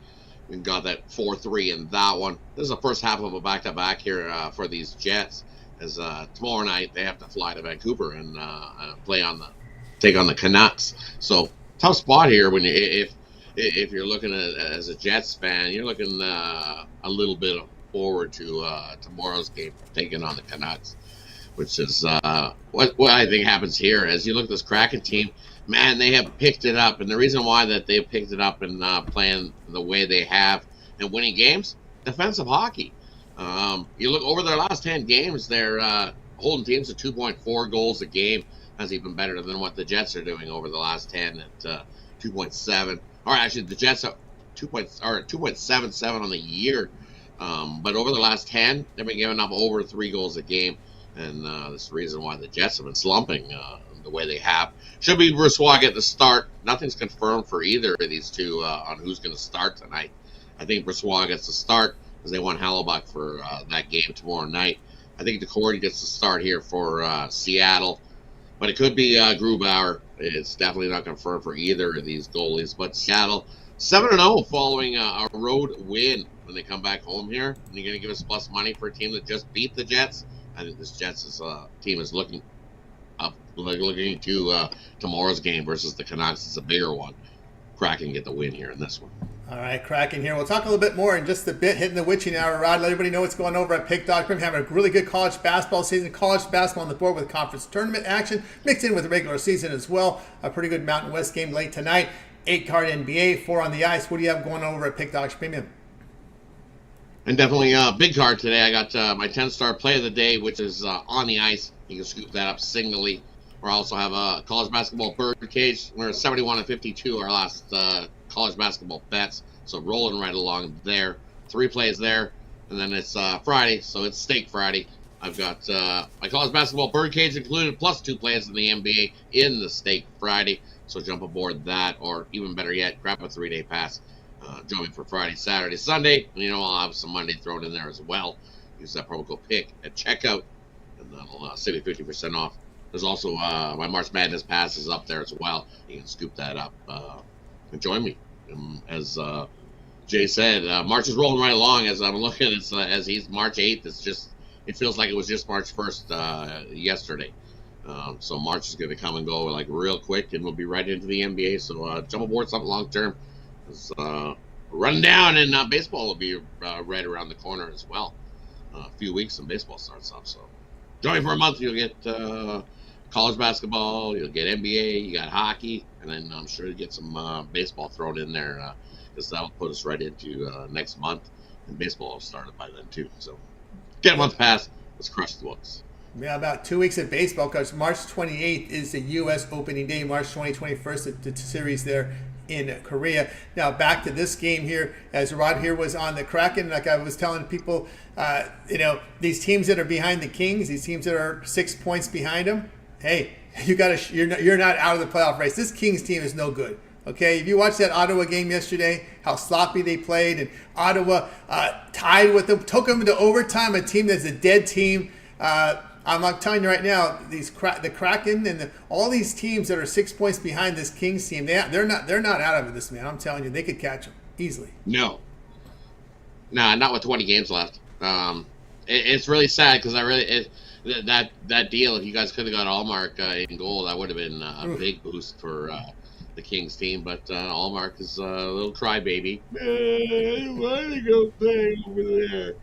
We got that 4-3 in that one. This is the first half of a back-to-back here for these Jets. As tomorrow night they have to fly to Vancouver and take on the Canucks. So tough spot here when if you're looking at as a Jets fan, you're looking a little bit forward to tomorrow's game, taking on the Canucks, which is what I think happens here. As you look at this Kraken team, man, they have picked it up, and the reason why that they've picked it up and playing the way they have and winning games, defensive hockey. You look over their last 10 games, they're holding teams to 2.4 goals a game. That's even better than what the Jets are doing over the last 10 at 2.7. Or actually, the Jets are 2.77 on the year. But over the last 10, they've been giving up over 3 goals a game. And that's the reason why the Jets have been slumping the way they have. Should be Brossoit get the start. Nothing's confirmed for either of these two on who's going to start tonight. I think Brossoit gets the start because they want Hellebuck for that game tomorrow night. I think DeCourty gets the start here for Seattle. But it could be Grubauer. It's definitely not confirmed for either of these goalies. But Seattle 7-0 following a road win when they come back home here. And you're going to give us plus money for a team that just beat the Jets. I think this Jets team is looking to tomorrow's game versus the Canucks. It's a bigger one. Kraken get the win here in this one. All right, Kraken here. We'll talk a little bit more in just a bit, hitting the witching hour, Rod. Let everybody know what's going over at Pick.com. Having a really good college basketball season. College basketball on the board with conference tournament action, mixed in with the regular season as well. A pretty good Mountain West game late tonight. 8-card NBA, 4 on the ice. What do you have going over at Pick.com Premium? And definitely a big card today. I got my 10-star play of the day, which is on the ice. You can scoop that up singly. We also have a college basketball birdcage. We're 71-52 our last college basketball bets. So rolling right along there. 3 plays there. And then it's Friday, so it's Steak Friday. I've got my college basketball birdcage included, plus 2 plays in the NBA in the Steak Friday. So jump aboard that, or even better yet, grab a 3-day pass. Join me for Friday, Saturday, Sunday. And I'll have some Monday thrown in there as well. Use that promo code PICK at checkout, and that'll save you 50% off. There's also my March Madness pass is up there as well. You can scoop that up and join me. As Jay said, March is rolling right along. As I'm looking, as he's March 8th. It feels like it was just March 1st yesterday. So March is going to come and go like real quick, and we'll be right into the NBA. So jump aboard something long term. Run down, and baseball will be right around the corner as well. A few weeks and baseball starts up. So join me for a month. You'll get college basketball, you'll get NBA, you got hockey, and then I'm sure you get some baseball thrown in there because that'll put us right into next month, and baseball will start by then too. So get a month pass. Let's crush the books. Yeah, about 2 weeks of baseball because March 28th is the U.S. opening day. March 21st, the series there in Korea. Now back to this game here, as Rod here was on the Kraken. Like I was telling people, these teams that are behind the Kings, these teams that are 6 points behind them. Hey, you're not out of the playoff race. This Kings team is no good. Okay, if you watched that Ottawa game yesterday, how sloppy they played, and Ottawa tied with them, took them into overtime. A team that's a dead team. I'm telling you right now, the Kraken and all these teams that are 6 points behind this Kings team, they're not out of this, man. I'm telling you, they could catch them easily. No, not with 20 games left. It's really sad because that deal, if you guys could have got Allmark in goal, that would have been a big boost for the Kings team. But Allmark is a little crybaby. Why did he go play over there?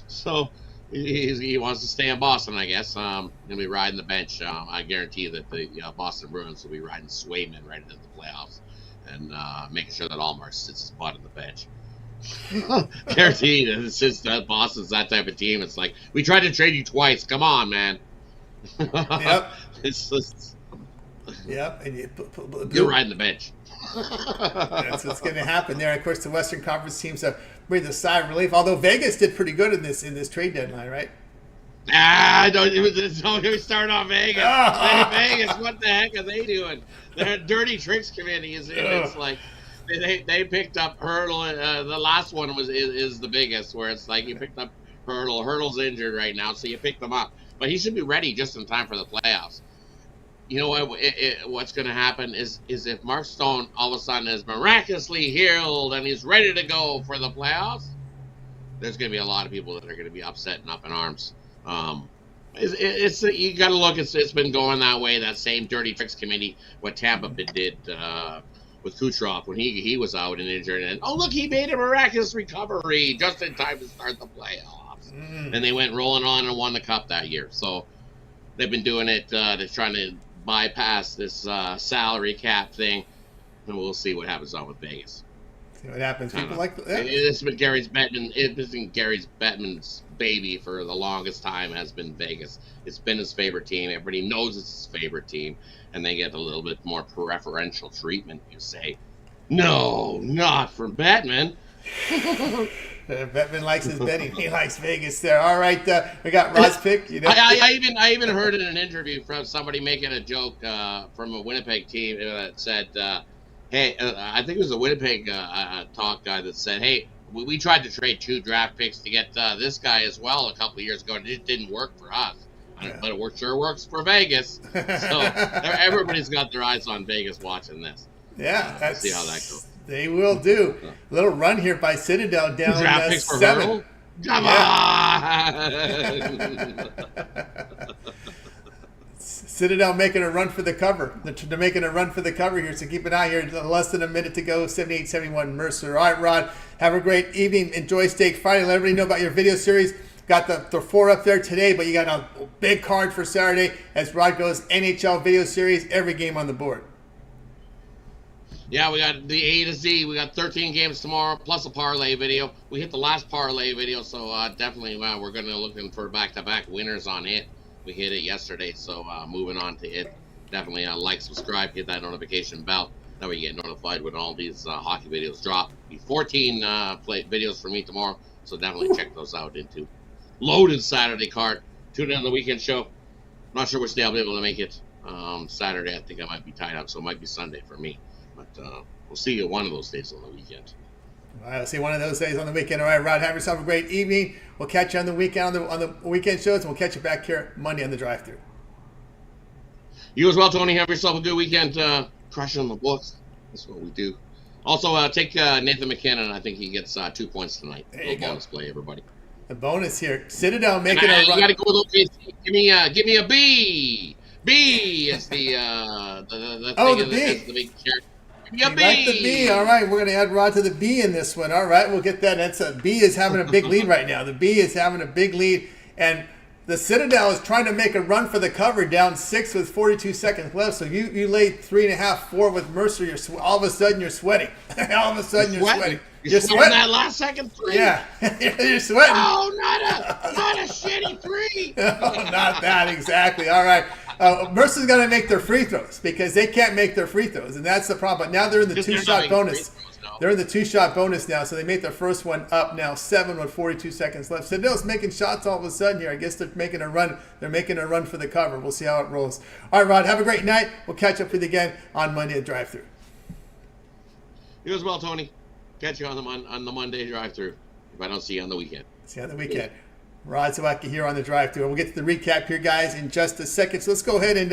So he wants to stay in Boston, I guess. He'll be riding the bench. I guarantee that the Boston Bruins will be riding Swayman right into the playoffs and making sure that Allmark sits his butt on the bench. Guaranteed. Since Boston's that type of team, it's like, we tried to trade you twice. Come on, man. Yep. It's just, yep. And you're riding the bench. That's what's going to happen there. Of course, the Western Conference teams have breathed a sigh of relief. Although Vegas did pretty good in this trade deadline, right? Don't even start on Vegas. Vegas, what the heck are they doing? Their dirty tricks committee it's like they picked up Hurdle. The last one is the biggest, where it's like you picked up Hurdle. Hurdle's injured right now, so you picked him up, but he should be ready just in time for the playoffs. you know what? What's going to happen is if Mark Stone all of a sudden is miraculously healed and he's ready to go for the playoffs, there's going to be a lot of people that are going to be upset and up in arms. It's you got to look. It's been going that way. That same dirty tricks committee, what Tampa did with Kucherov when he was out and injured, and look, he made a miraculous recovery just in time to start the playoffs, and they went rolling on and won the cup that year. So they've been doing it. They're trying to bypass this salary cap thing, and we'll see what happens on with Vegas. See what happens. People like it's been Gary's Bettman's baby for the longest time has been Vegas. It's been his favorite team. Everybody knows it's his favorite team, and they get a little bit more preferential treatment. You say, no, not for Bettman. Bettman likes his betting. He likes Vegas there. All right, we got Rod's pick. You know, I even heard in an interview from somebody making a joke from a Winnipeg team that said, hey, I think it was a Winnipeg talk guy that said, hey, we tried to trade 2 draft picks to get this guy as well a couple of years ago, and it didn't work for us. Yeah. But it sure works for Vegas. So everybody's got their eyes on Vegas watching this. Yeah, we'll see how that goes. They will do. A little run here by Citadel down draft picks for 7. Hurdle? Come on! Citadel making a run for the cover. They're making a run for the cover here, so keep an eye here. Less than a minute to go, 78-71 Mercer. All right, Rod, have a great evening. Enjoy Steak Friday. Let everybody know about your video series. Got the 4 up there today, but you got a big card for Saturday as Rod goes NHL video series, every game on the board. Yeah, we got the A to Z. We got 13 games tomorrow, plus a parlay video. We hit the last parlay video, so definitely we're going to looking for back-to-back winners on it. We hit it yesterday, so moving on to it. Definitely like, subscribe, hit that notification bell. That way you get notified when all these hockey videos drop. 14 videos for me tomorrow, so definitely check those out into loaded Saturday card. Tune in on the weekend show. Not sure which day I'll be able to make it. Saturday, I think I might be tied up, so it might be Sunday for me. But we'll see you one of those days on the weekend. All right, I'll see one of those days on the weekend. All right, Rod, have yourself a great evening. We'll catch you on the weekend on the weekend shows, and we'll catch you back here Monday on the drive-thru. You as well, Tony. Have yourself a good weekend. Crushing the books. That's what we do. Also, take Nathan McKinnon. I think he gets 2 points tonight. There you go. Bonus play, everybody. The bonus here. Citadel making a run. You got to go with OKC. Give me a B. B is the oh, thing. the B. That's the big character. You like the B. All right, we're going to add Rod to the B in this one. All right, we'll get that. That's a B is having a big lead right now. The B is having a big lead, and the Citadel is trying to make a run for the cover, down 6 with 42 seconds left. So you laid 3.5, 4 with Mercer. All of a sudden you're sweating. All of a sudden you're sweating. You're sweating that last second 3. Yeah, you're sweating. Oh, not a shitty 3. No, not that exactly. All right. Mercer's going to make their free throws because they can't make their free throws, and that's the problem. But now they're in the 2-shot bonus. They're in the 2-shot bonus now, so they made their first one up now, 7 with 42 seconds left. Citadel's making shots all of a sudden here. I guess they're making a run. They're making a run for the cover. We'll see how it rolls. All right, Rod, have a great night. We'll catch up with you again on Monday at Drive-Thru. You as well, Tony. Catch you on the Monday Drive-Thru if I don't see you on the weekend. See you on the weekend. Rod Zawacky here on the Drive-Thru. We'll get to the recap here, guys, in just a second. So let's go ahead and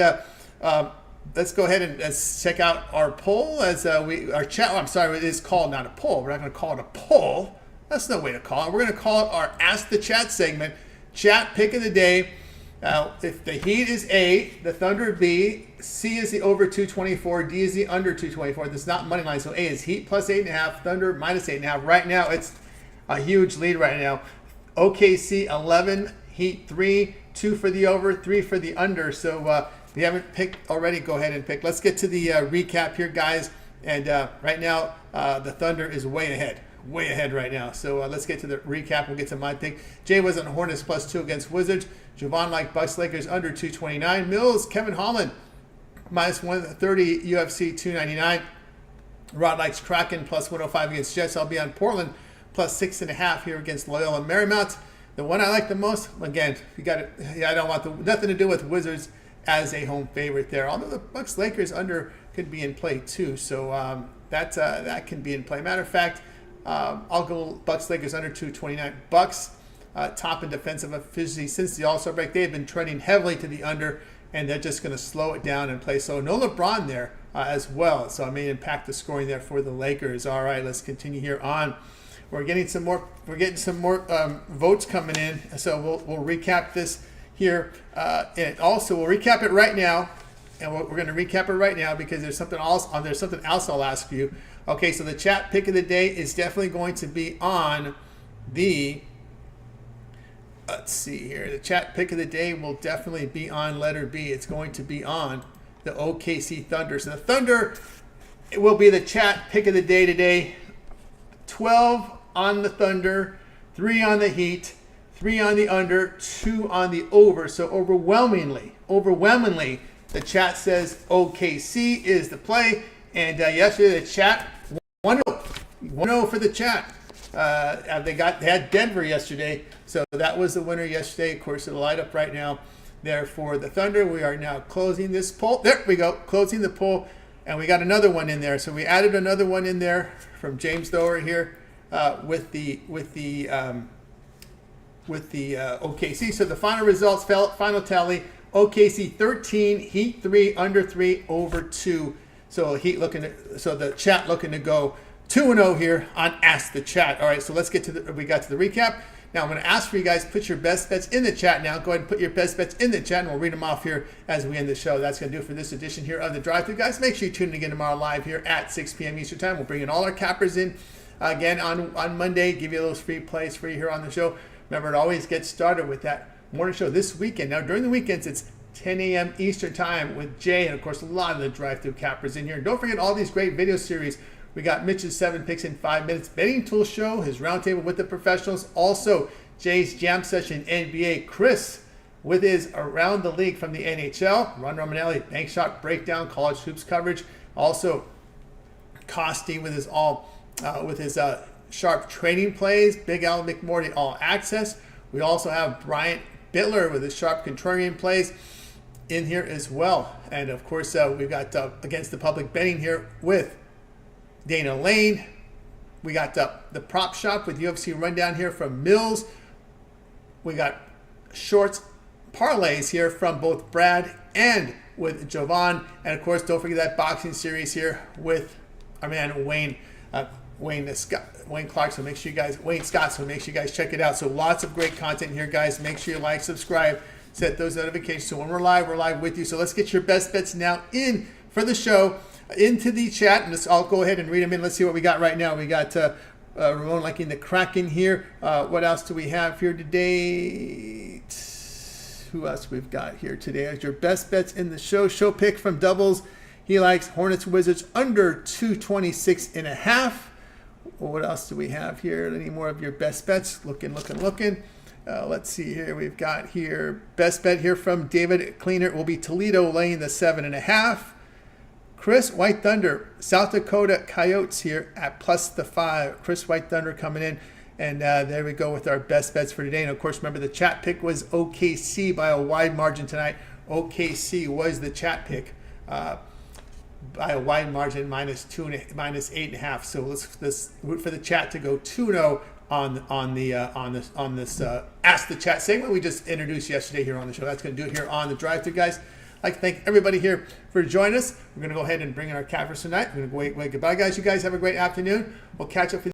check out our poll as our chat. I'm sorry, it is called not a poll. We're not going to call it a poll. That's no way to call it. We're going to call it our Ask the Chat segment. Chat pick of the day. If the Heat is A, the Thunder B, C is the over 224, D is the under 224. That's not money line. So A is Heat plus 8.5, Thunder minus 8.5. Right now, it's a huge lead right now. OKC 11, Heat 3, 2 for the over, 3 for the under. So if you haven't picked already, go ahead and pick. Let's get to the recap here, guys. And right now, the Thunder is way ahead right now. So let's get to the recap. We'll get to my pick. Jay was on Hornets plus 2 against Wizards. Jovan like Bucks Lakers under 229. Mills, Kevin Holland minus 130, UFC 299. Rod likes Kraken plus 105 against Jets. I'll be on Portland plus 6.5 here against Loyola Marymount. The one I like the most, again, you got it. Yeah, I don't want nothing to do with Wizards as a home favorite there. Although the Bucks Lakers under could be in play too, so that can be in play. Matter of fact, I'll go Bucks Lakers under 229. Bucks top in defensive efficiency since the All-Star break. They have been trending heavily to the under, and they're just going to slow it down and play slow. No LeBron there as well, so it may impact the scoring there for the Lakers. All right, let's continue here on. We're getting some more. We're getting some more votes coming in, so we'll recap this here, and also we'll recap it right now, and we're going to recap it right now because there's something else. There's something else I'll ask you. Okay, so the chat pick of the day is definitely going to be on the. Let's see here. The chat pick of the day will definitely be on letter B. It's going to be on the OKC Thunder. So the Thunder, it will be the chat pick of the day today. 12 on the Thunder, 3 on the Heat, 3 on the under, 2 on the over. So overwhelmingly, the chat says OKC is the play. And yesterday the chat 1-0 for the chat. They had Denver yesterday, so that was the winner yesterday. Of course, it'll light up right now there for the Thunder. We are now closing this poll. There we go, closing the poll, and we got another one in there. So we added another one in there from James Dower here with the OKC. So the final results, final tally: OKC 13, Heat 3, under 3, over 2. So the chat looking to go 2-0 here on Ask the Chat. All right, so let's get to we got to the recap. Now I'm going to ask for you guys, put your best bets in the chat now. Go ahead and put your best bets in the chat, and we'll read them off here as we end the show. That's going to do it for this edition here of the Drive-Thru. Guys, make sure you tune in again tomorrow live here at 6 p.m. Eastern Time. We'll bring in all our cappers in again on Monday, give you those free plays for you here on the show. Remember, it always gets started with that morning show this weekend. Now, during the weekends, it's 10 a.m. Eastern Time with Jay, and, of course, a lot of the Drive-Thru cappers in here. And don't forget all these great video series. We got Mitch's 7 Picks in 5 Minutes Betting Tool Show, his roundtable with the professionals. Also, Jay's Jam Session NBA. Chris with his Around the League from the NHL. Ron Romanelli, Bank Shot Breakdown, College Hoops coverage. Also, Costi with his sharp trading plays. Big Al McMorty All Access. We also have Bryant Bittler with his sharp contrarian plays in here as well. And, of course, we've got Against the Public Betting here with Dana Lane. We got the prop shop with UFC rundown here from Millz. We got shorts parlays here from both Brad and with Jovan. And of course, don't forget that boxing series here with our man Wayne Clark. So make sure you guys, Wayne Scott. So make sure you guys check it out. So lots of great content here, guys. Make sure you like, subscribe, set those notifications. So when we're live with you. So let's get your best bets now in for the show. Into the chat, and I'll go ahead and read them in. Let's see what we got right now. We got Ramon liking the Kraken here. What else do we have here today? Who else we've got here today? As your best bets in the show. Show pick from Doubles. He likes Hornets Wizards under 226.5. What else do we have here? Any more of your best bets? Looking. Let's see here. We've got here best bet here from David Cleaner will be Toledo laying the 7.5. Chris White Thunder, South Dakota Coyotes here at plus the 5. Chris White Thunder coming in. And there we go with our best bets for today. And, of course, remember the chat pick was OKC by a wide margin tonight. OKC was the chat pick by a wide margin, minus 8.5. So let's root for the chat to go 2-0 on this Ask the Chat segment we just introduced yesterday here on the show. That's going to do it here on the Drive-Thru, guys. I'd like to thank everybody here for joining us. We're going to go ahead and bring in our cappers tonight. We're going to wait goodbye, guys. You guys have a great afternoon. We'll catch up with you.